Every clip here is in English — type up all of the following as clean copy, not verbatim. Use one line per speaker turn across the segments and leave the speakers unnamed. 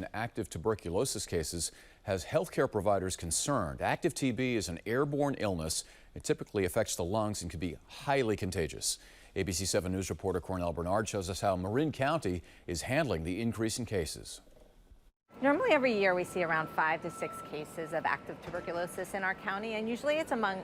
in active tuberculosis cases has healthcare providers concerned. Active TB is an airborne illness. It typically affects the lungs and can be highly contagious. ABC 7 News reporter Cornell Bernard shows us how Marin County is handling the increase in cases.
Normally every year we see around 5 to 6 cases of active tuberculosis in our county, and usually it's among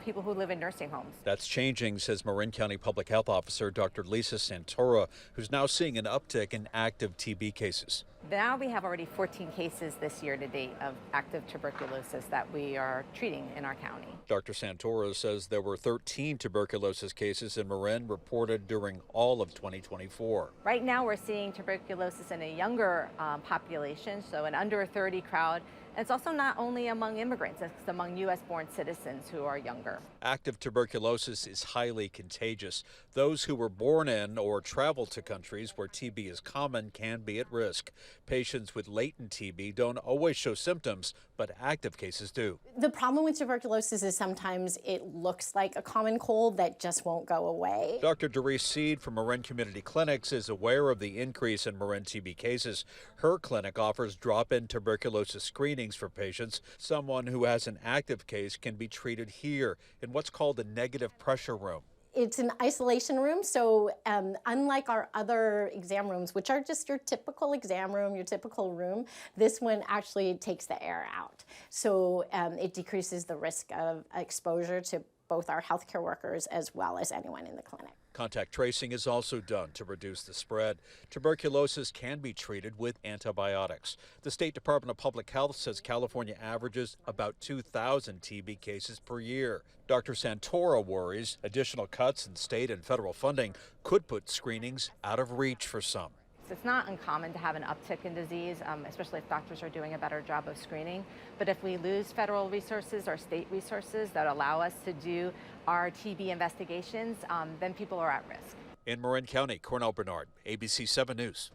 people who live in nursing homes.
That's changing, says Marin County Public Health Officer Dr. Lisa Santora, who's now seeing an uptick in active TB cases.
Now we have already 14 cases this year to date of active tuberculosis that we are treating in our county.
Dr. Santora says there were 13 tuberculosis cases in Marin reported during all of 2024.
Right now we're seeing tuberculosis in a younger population, so an under 30 crowd. And it's also not only among immigrants, it's among U.S.-born citizens who are younger.
Active tuberculosis is highly contagious. Those who were born in or travel to countries where TB is common can be at risk. Patients with latent TB don't always show symptoms, but active cases do.
The problem with tuberculosis is sometimes it looks like a common cold that just won't go away.
Dr. Doris Seed from Marin Community Clinics is aware of the increase in Marin TB cases. Her clinic offers drop-in tuberculosis screenings for patients. Someone who has an active case can be treated here in what's called a negative pressure room.
It's an isolation room, so unlike our other exam rooms, which are just your typical exam room, your typical room, this one actually takes the air out. So it decreases the risk of exposure to both our healthcare workers as well as anyone in the clinic.
Contact tracing is also done to reduce the spread. Tuberculosis can be treated with antibiotics. The State Department of Public Health says California averages about 2,000 TB cases per year. Dr. Santora worries additional cuts in state and federal funding could put screenings out of reach for some.
It's not uncommon to have an uptick in disease, especially if doctors are doing a better job of screening. But if we lose federal resources or state resources that allow us to do our TB investigations, then people are at risk.
In Marin County, Cornell Bernard, ABC 7 News.